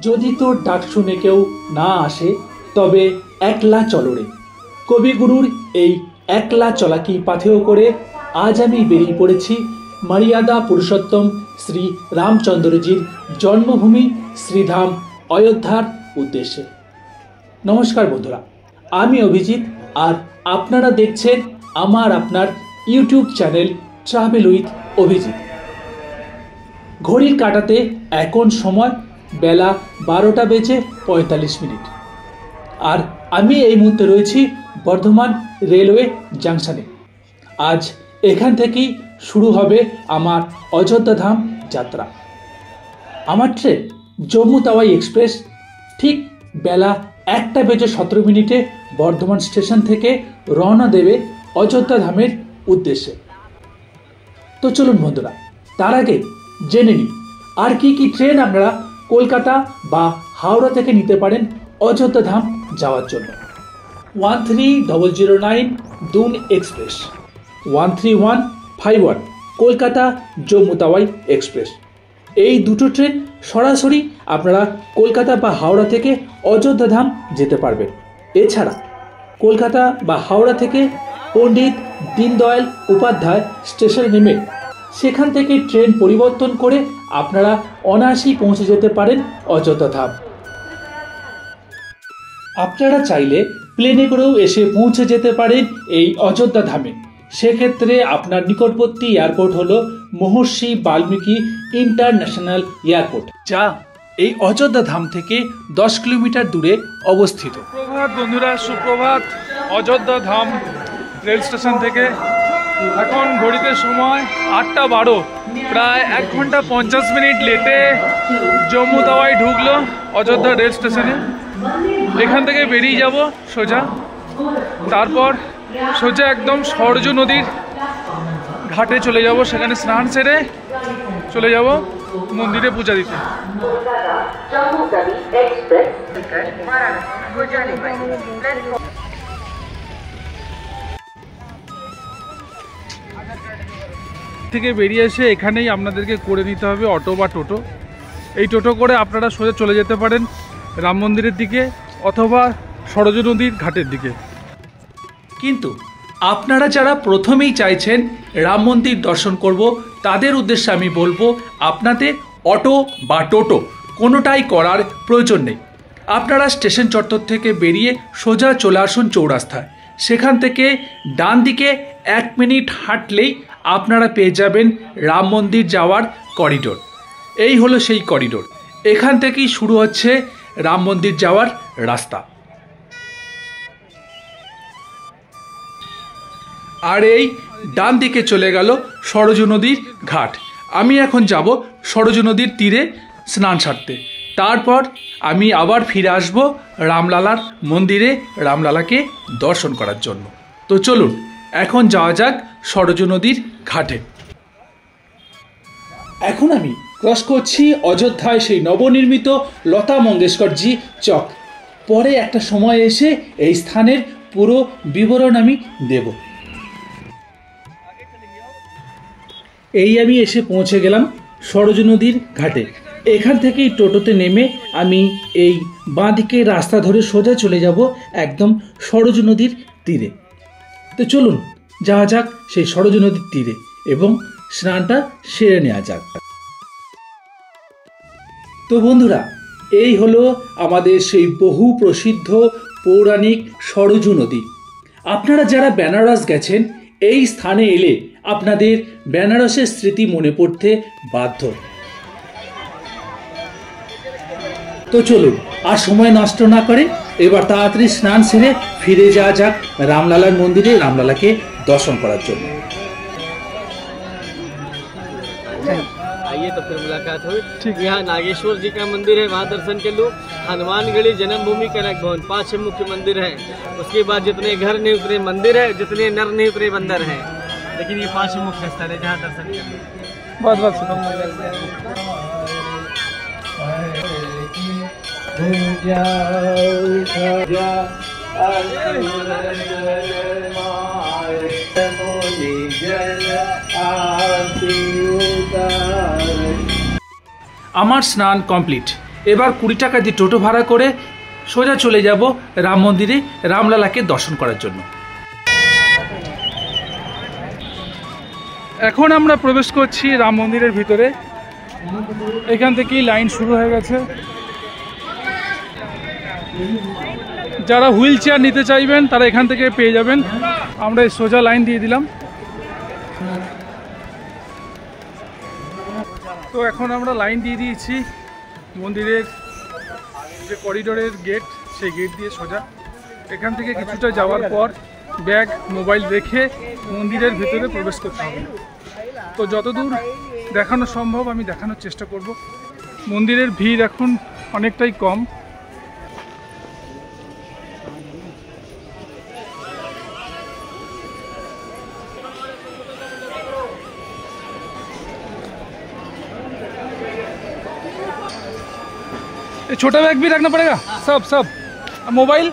যদি তোর ডাক শুনে কেউ না আসে তবে একলা চলো রে। কবিগুরুর এই একলা চলাকেই পাথেয় করে আজ আমি বেরিয়ে পড়েছি মর্যাদা পুরুষোত্তম শ্রী রামচন্দ্রজির জন্মভূমি শ্রীধাম অযোধ্যার উদ্দেশ্যে। নমস্কার বন্ধুরা, আমি অভিজিৎ আর আপনারা দেখছেন আমার আপনার YouTube channel travel with Abhijit. ঘড়ির কাঁটাতে এখন সময় বেলা 12টা বেজে 45 মিনিট আর আমি এই মুহূর্তে রয়েছি বর্ধমান রেলওয়ে জাংশনে। আজ এখান থেকেই শুরু হবে আমার অযোধ্যা ধাম যাত্রা। আমার ট্রেন জম্মু তাওয়াই এক্সপ্রেস ঠিক বেলা 1টা বেজে 17 মিনিটে বর্ধমান স্টেশন থেকে রওনা দেবে অযোধ্যা ধামের উদ্দেশ্যে। তো চলুন বন্ধুরা, তার আগে জেনে নিই আর কি কি ট্রেন আপনারা কলকাতা বা হাওড়া থেকে নিতে পারেন অযোধ্যা ধাম যাওয়ার জন্য। 13009 দুন এক্সপ্রেস, 13151 কলকাতা জম্মু তাওয়াই এক্সপ্রেস। এই দুটো ট্রেন সরাসরি আপনারা কলকাতা বা হাওড়া থেকে অযোধ্যা ধাম যেতে পারবেন। এছাড়া কলকাতা বা হাওড়া থেকে পণ্ডিত দীনদয়াল উপাধ্যায় স্টেশনে নেমে সেখান থেকে ট্রেন পরিবর্তন করে আপনারা অনায়াসেই পৌঁছে যেতে পারেন অযোধ্যা ধাম। আপনারা চাইলে প্লেনে করেও এসে পৌঁছে যেতে পারেন এই অযোধ্যা ধামে। সেক্ষেত্রে আপনার নিকটবর্তী এয়ারপোর্ট হলো মহর্ষি বাল্মীকি ইন্টারন্যাশনাল এয়ারপোর্ট, যা এই অযোধ্যা ধাম থেকে 10 কিলোমিটার দূরে অবস্থিত। সুপ্রভাত বন্ধুরা, সুপ্রভাত। অযোধ্যা ধাম রেল স্টেশন থেকে এখন ঘড়িতে সময় 8টা 12, প্রায় 1 ঘন্টা 50 মিনিট লেটে জম্মু তাওয়াই ঢুকলো অযোধ্যা রেল স্টেশনে। এখান থেকে বেরিয়ে যাব সোজা, তারপর সোজা একদম সরজু নদীর ঘাটে চলে যাব। সেখানে স্নান সেরে চলে যাব মন্দিরে পূজা দিতে। থেকে বেরিয়ে এসে এখানেই আপনাদেরকে করে নিতে হবে অটো বা টোটো। এই টোটো করে আপনারা সোজা চলে যেতে পারেন রাম মন্দিরের দিকে অথবা সরজু নদীর ঘাটের দিকে। কিন্তু আপনারা যারা প্রথমেই চাইছেন রাম মন্দির দর্শন করব, তাদের উদ্দেশ্যে আমি বলবো আপনাদের অটো বা টোটো কোনোটাই করার প্রয়োজন নেই। আপনারা স্টেশন চত্বর থেকে বেরিয়ে সোজা চলে আসুন চৌরাস্তায়। সেখান থেকে ডান দিকে 1 মিনিট হাঁটলেই আপনারা পেয়ে যাবেন রাম মন্দির যাওয়ার করিডোর। এই হলো সেই করিডোর, এখান থেকেই শুরু হচ্ছে রাম মন্দির যাওয়ার রাস্তা। আর এই ডান দিকে চলে গেল সরজু নদীর ঘাট। আমি এখন যাব সরজু নদীর তীরে স্নান সারতে, তারপর আমি আবার ফিরে আসব রামলালার মন্দিরে রামলালাকে দর্শন করার জন্য। তো চলুন এখন যাওয়া যাক সরজু নদীর ঘাটে। এখন আমি ক্রস করছি অযোধ্যায় সেই নবনির্মিত লতা মঙ্গেশকরজি চক। পরে একটা সময় এসে এই স্থানের পুরো বিবরণ আমি দেব। এই আমি এসে পৌঁছে গেলাম সরজু নদীর ঘাটে। এখান থেকেই টোটোতে নেমে আমি এই বাঁদিকে রাস্তা ধরে সোজা চলে যাব একদম সরজু নদীর তীরে। তো চলুন যাওয়া যাক সেই সরজু নদীর তীরে এবং স্নানটা সেরে নেওয়া যাক। তো বন্ধুরা, এই হলো আমাদের সেই বহু প্রসিদ্ধ পৌরাণিক সরজু নদী। আপনারা যারা বেনারস গেছেন এই স্থানে এলে আপনাদের বেনারসের স্মৃতি মনে পড়তে বাধ্য। তো চলুন আর সময় নষ্ট না করে এবার তাড়াতাড়ি স্নান সেরে ফিরে যাওয়া যাক রামলালার মন্দিরে রামলালাকে দর্শন করার জন্য। आइए तो फिर मुलाकात हुई। यहाँ नागेश्वर जी का मंदिर है, वहाँ दर्शन कर लो। हनुमानगढ़ी जन्मभूमि कनक भवन 5 मुख्य मंदिर है। उसके बाद जितने घर नहीं उतरे मंदिर है, जितने नर नहीं उतरे बंदर है, लेकिन ये 5 मुख्य स्थल है जहाँ दर्शन कर लो। बहुत बहुत शुभम। আমার স্নান কমপ্লিট। এবার 20 টাকা দিয়ে টোটো ভাড়া করে সোজা চলে যাব রাম মন্দিরে রামলালাকে দর্শন করার জন্য। এখন আমরা প্রবেশ করছি রাম মন্দিরের ভিতরে। এখান থেকেই লাইন শুরু হয়ে গেছে। যারা হুইল চেয়ার নিতে চাইবেন তারা এখান থেকে পেয়ে যাবেন। আমরা এই সোজা লাইন দিয়ে দিলাম। তো এখন আমরা লাইন দিয়ে দিয়েছি মন্দিরের যে করিডোরের গেট, সেই গেট দিয়ে সোজা। এখান থেকে কিছুটা যাওয়ার পর ব্যাগ মোবাইল রেখে মন্দিরের ভিতরে প্রবেশ করতে হবে। তো যতদূর দেখানো সম্ভব আমি দেখানোর চেষ্টা করব। মন্দিরের ভিড় এখন অনেকটাই কম। छोटा बैग भी रखना पड़ेगा, सब मोबाइल।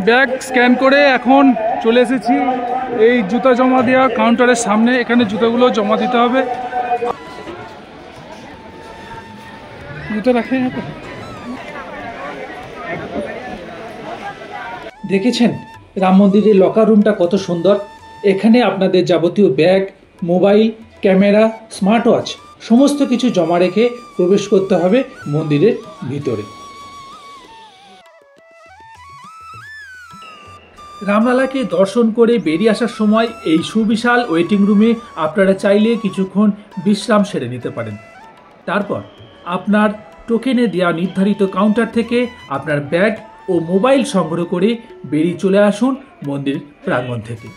ব্যাগ স্ক্যান করে এখন চলে এসেছি এই জুতা জমা দেওয়া কাউন্টারের সামনে। এখানে জুতাগুলো জমা দিতে হবে। জুতো রাখে। দেখেছেন রাম মন্দিরের লকার রুমটা কত সুন্দর। এখানে আপনাদের যাবতীয় bag, mobile, camera, smart watch সমস্ত কিছু জমা রেখে প্রবেশ করতে হবে মন্দিরের ভিতরে। রামলালাকে দর্শন করে বেরিয়ে আসার সময় এই সুবিশাল ওয়েটিং রুমে আপনারা চাইলে কিছুক্ষণ বিশ্রাম সেরে নিতে পারেন। তারপর আপনার টোকেনে দেওয়া নির্ধারিত কাউন্টার থেকে আপনার ব্যাগ ও মোবাইল সংগ্রহ করে বেরিয়ে চলে আসুন মন্দির প্রাঙ্গণ থেকে।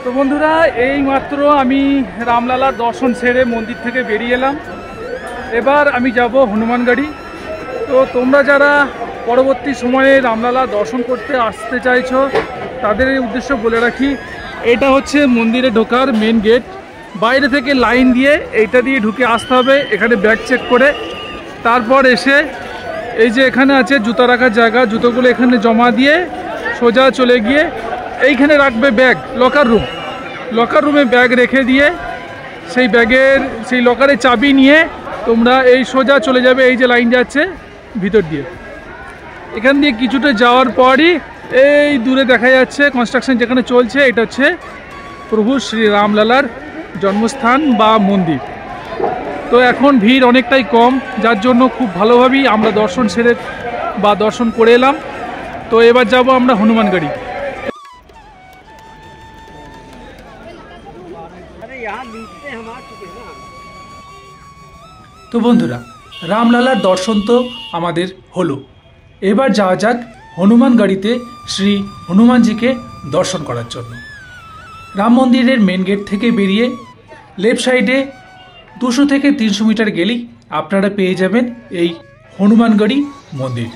তো বন্ধুরা, এই মাত্র আমি রামলালার দর্শন সেরে মন্দির থেকে বেরিয়ে এলাম। এবার আমি যাব হনুমানগড়ি। তো তোমরা যারা পরবর্তী সময়ে রামলালা দর্শন করতে আসতে চাইছো তাদের এই উদ্দেশ্য বলে রাখি, এটা হচ্ছে মন্দিরে ঢোকার মেন গেট। বাইরে থেকে লাইন দিয়ে এইটা দিয়ে ঢুকে আসতে হবে। এখানে ব্যাগ চেক করে তারপর এসে এই যে এখানে আছে জুতা রাখার জায়গা, জুতোগুলো এখানে জমা দিয়ে সোজা চলে গিয়ে এইখানে রাখবে ব্যাগ, লকার রুমে ব্যাগ রেখে দিয়ে সেই লকারের চাবি নিয়ে তোমরা এই সোজা চলে যাবে। এই যে লাইন যাচ্ছে ভিতর দিয়ে, এখান দিয়ে কিছুটা যাওয়ার পরই এই দূরে দেখা যাচ্ছে কনস্ট্রাকশন যেখানে চলছে, এটা হচ্ছে প্রভু শ্রী রামলালার জন্মস্থান বা মন্দির। তো এখন ভিড় অনেকটাই কম, যার জন্য খুব ভালোভাবেই আমরা দর্শন সেরে বা দর্শন করে এলাম। তো এবার যাব আমরা হনুমানগড়ি। তো বন্ধুরা, রামলালার দর্শন তো আমাদের হলো। এবার যাওয়া যাক হনুমানগড়িতে শ্রী হনুমানজিকে দর্শন করার জন্য। রাম মন্দিরের মেন গেট থেকে বেরিয়ে লেফট সাইডে 200 থেকে 300 মিটার গেলেই আপনারা পেয়ে যাবেন এই হনুমানগড়ি মন্দির।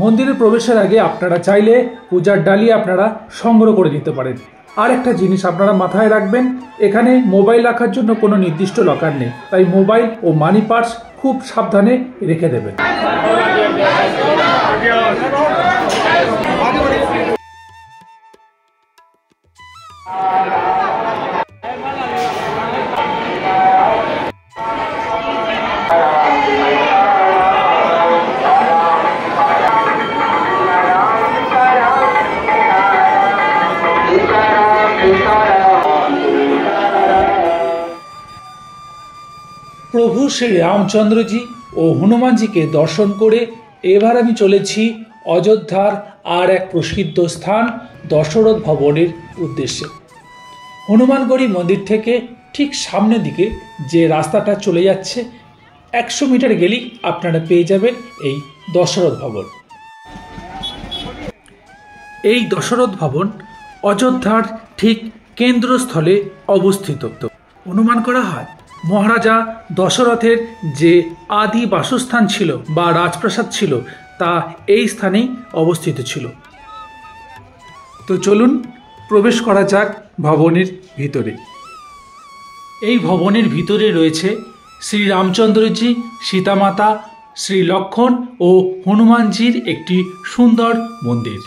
মন্দিরে প্রবেশের আগে আপনারা চাইলে পূজার ডালি আপনারা সংগ্রহ করে নিতে পারেন। আর একটা জিনিস আপনারা মাথায় রাখবেন, এখানে মোবাইল রাখার জন্য কোনো নির্দিষ্ট লকার নেই, তাই মোবাইল ও মানি পার্স খুব সাবধানে রেখে দেবেন। প্রভু শ্রী রামচন্দ্রজি ও হনুমানজিকে দর্শন করে এবার আমি চলেছি অযোধ্যার আর এক প্রসিদ্ধ স্থান দশরথ ভবনের উদ্দেশ্যে। হনুমানগড়ি মন্দির থেকে ঠিক সামনের দিকে যে রাস্তাটা চলে যাচ্ছে 100 মিটার গেলেই আপনারা পেয়ে যাবেন এই দশরথ ভবন। এই দশরথ ভবন অযোধ্যার ঠিক কেন্দ্রস্থলে অবস্থিত। অনুমান করা হয় মহারাজা দশরথের যে আদি বাসস্থান ছিল বা রাজপ্রাসাদ ছিল তা এই স্থানেই অবস্থিত ছিল। তো চলুন প্রবেশ করা যাক ভবনের ভিতরে। এই ভবনের ভিতরে রয়েছে শ্রী রামচন্দ্রজি, সীতামাতা, শ্রী লক্ষ্মণ ও হনুমানজির একটি সুন্দর মন্দির।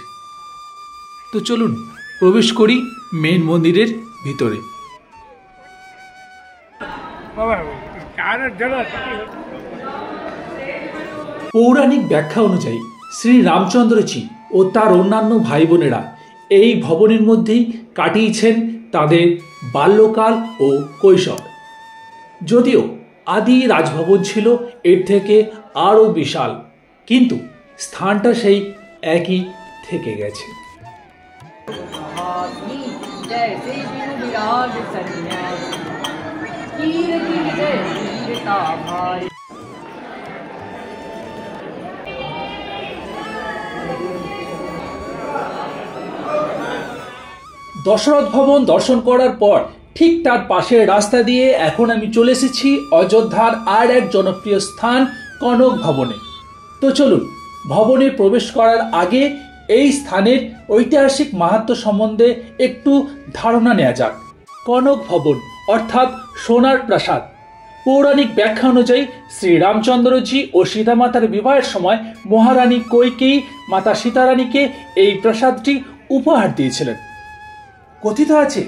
তো চলুন প্রবেশ করি মেন মন্দিরের ভিতরে। পৌরাণিক ব্যাখ্যা অনুযায়ী শ্রী রামচন্দ্রজি ও তার অন্যান্য ভাই বোনেরা এই ভবনের মধ্যেই কাটিয়েছেন তাদের বাল্যকাল ও কৈশোর। যদিও আদি রাজভবন ছিল এর থেকে আরও বিশাল, কিন্তু স্থানটা সেই একই থেকে গেছে। দশরথ ভবন দর্শন করার পর ঠিক তার পাশের রাস্তা দিয়ে এখন আমি চলে এসেছি অযোধ্যার আর এক জনপ্রিয় স্থান কনক ভবনে। তো চলুন ভবনে প্রবেশ করার আগে এই স্থানের ঐতিহাসিক মাহাত্ম্য সম্বন্ধে একটু ধারণা নেওয়া যাক। কনক ভবন অর্থাৎ সোনার প্রাসাদ। পৌরাণিক ব্যাখ্যা অনুযায়ী শ্রী রামচন্দ্রজি ও সীতামাতার বিবাহের সময় মহারানী কৈকেয়ী মাতা সীতারানীকে এই প্রাসাদটি উপহার দিয়েছিলেন। কথিত আছে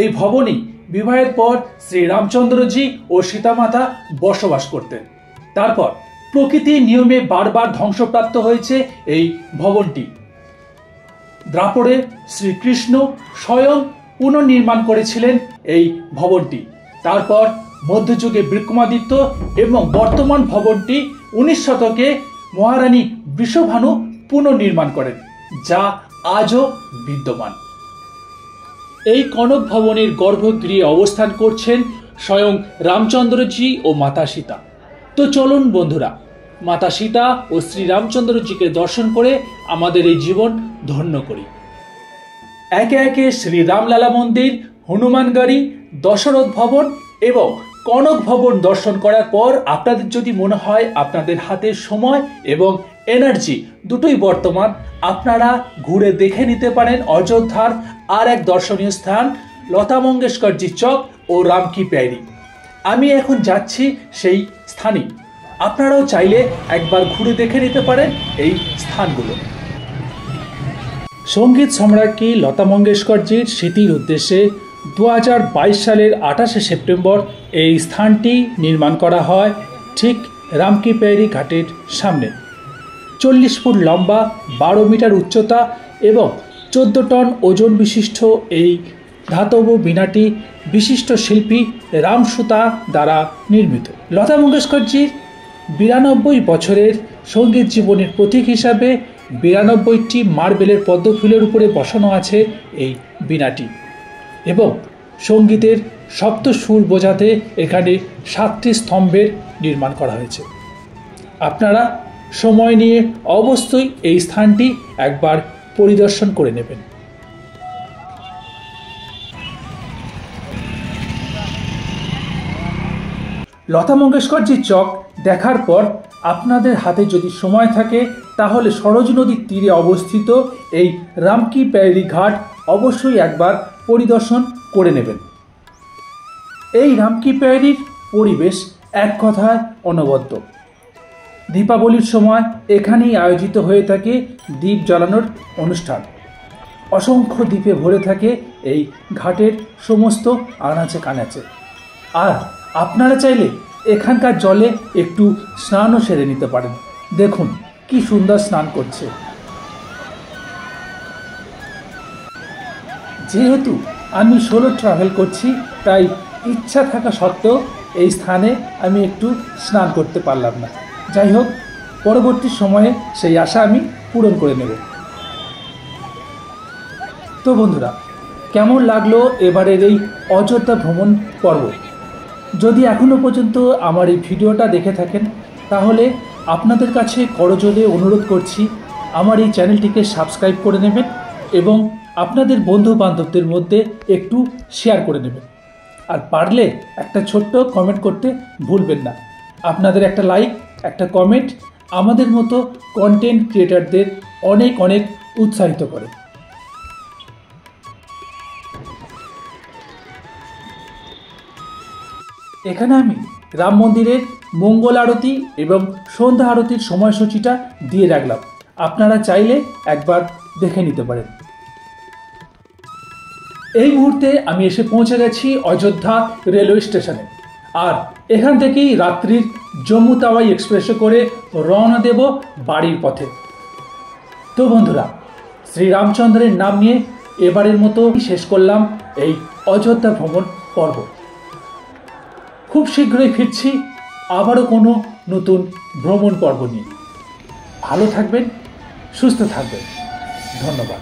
এই ভবনেই বিবাহের পর শ্রী রামচন্দ্রজি ও সীতামাতা বসবাস করতেন। তারপর প্রকৃতির নিয়মে বারবার ধ্বংসপ্রাপ্ত হয়েছে এই ভবনটি। দ্রাপরে শ্রীকৃষ্ণ স্বয়ং পুনর্নির্মাণ করেছিলেন এই ভবনটি। তারপর মধ্যযুগে বিক্রমাদিত্য এবং বর্তমান ভবনটি 19 শতকে মহারানী বৃষভানু পুনর্নির্মাণ করেন, যা আজও বিদ্যমান। এই কনক ভবনের গর্ভগৃহে অবস্থান করছেন স্বয়ং রামচন্দ্রজি ও মাতা সীতা। তো চলুন বন্ধুরা, মাতা সীতা ও শ্রী রামচন্দ্রজিকে দর্শন করে আমাদের এই জীবন ধন্য করি। একে একে শ্রী রামলালা মন্দির, হনুমানগড়ি, দশরথ ভবন এবং কনক ভবন দর্শন করার পর আপনাদের যদি মনে হয় আপনাদের হাতে সময় এবং এনার্জি দুটোই বর্তমান, আপনারা ঘুরে দেখে নিতে পারেন অযোধ্যার আর এক দর্শনীয় স্থান লতা মঙ্গেশকরজি চক ও রাম কি প্যারি। আমি এখন যাচ্ছি সেই স্থানে। আপনারাও চাইলে একবার ঘুরে দেখে নিতে পারেন এই স্থানগুলো। সঙ্গীত সম্রাজ্ঞী লতা মঙ্গেশকরজির স্মৃতির উদ্দেশ্যে 2022 সালের 28শে সেপ্টেম্বর এই স্থানটি নির্মাণ করা হয় ঠিক রাম কি প্যারি ঘাটের সামনে। 40 ফুট লম্বা, 12 মিটার উচ্চতা এবং 14 টন ওজন বিশিষ্ট এই ধাতব বীণাটি বিশিষ্ট শিল্পী রাম সুতা দ্বারা নির্মিত। লতা মঙ্গেশকরজির 92 বছরের সঙ্গীত জীবনের প্রতীক হিসাবে 92টি মার্বেলের পদ্মফুলের উপরে বসানো আছে এই বীণাটি এবং সঙ্গীতের সপ্ত সুর বোঝাতে এখানে 7টি স্তম্ভের নির্মাণ করা হয়েছে। আপনারা সময় নিয়ে অবশ্যই এই স্থানটি একবার পরিদর্শন করে নেবেন। লতা মঙ্গেশকরজি চক দেখার পর আপনাদের হাতে যদি সময় থাকে তাহলে সরজ নদীর তীরে অবস্থিত এই রাম কি প্যারি ঘাট অবশ্যই একবার পরিদর্শন করে নেবেন। এই রাম কি প্যারির পরিবেশ এক কথায় অনবদ্য। দীপাবলির সময় এখানেই আয়োজিত হয়ে থাকে দীপ জ্বালানোর অনুষ্ঠান। অসংখ্য দ্বীপে ভরে থাকে এই ঘাটের সমস্ত আনাচে কানাচে। আর আপনারা চাইলে এখানকার জলে একটু স্নানও সেরে নিতে পারেন। দেখুন কি সুন্দর স্নান করছে। যেহেতু আমি সোলো ট্রাভেল করছি, তাই ইচ্ছা থাকা সত্ত্বেও এই স্থানে আমি একটু স্নান করতে পারলাম না। যাই হোক, পরবর্তী সময়ে সেই আশা আমি পূরণ করে নেব। তো বন্ধুরা, কেমন লাগলো এবারের এই অযোধ্যা ভ্রমণ পর্ব? যদি এখনও পর্যন্ত আমার এই ভিডিওটা দেখে থাকেন তাহলে আপনাদের কাছে করজোড়ে অনুরোধ করছি আমার এই চ্যানেলটিকে সাবস্ক্রাইব করে নেবেন এবং আপনাদের বন্ধু বান্ধবদের মধ্যে একটু শেয়ার করে নেবেন। আর পারলে একটা ছোট্ট কমেন্ট করতে ভুলবেন না। আপনাদের একটা লাইক, একটা কমেন্ট আমাদের মতো কন্টেন্ট ক্রিয়েটারদের অনেক অনেক উৎসাহিত করে। এখানে আমি রাম মন্দিরের মঙ্গল আরতি এবং সন্ধ্যা আরতির সময়সূচিটা দিয়ে রাখলাম, আপনারা চাইলে একবার দেখে নিতে পারেন। এই মুহূর্তে আমি এসে পৌঁছে গেছি অযোধ্যা রেলওয়ে স্টেশনে, আর এখান থেকেই রাত্রির জম্মু তাওয়াই এক্সপ্রেসে করে রওনা দেব বাড়ির পথে। তো বন্ধুরা, শ্রীরামচন্দ্রের নাম নিয়ে এবারের মতো শেষ করলাম এই অযোধ্যা ভ্রমণ পর্ব। খুব শীঘ্রই ফিরছি আবারও কোনো নতুন ভ্রমণ পর্ব নিয়ে। ভালো থাকবেন, সুস্থ থাকবেন, ধন্যবাদ।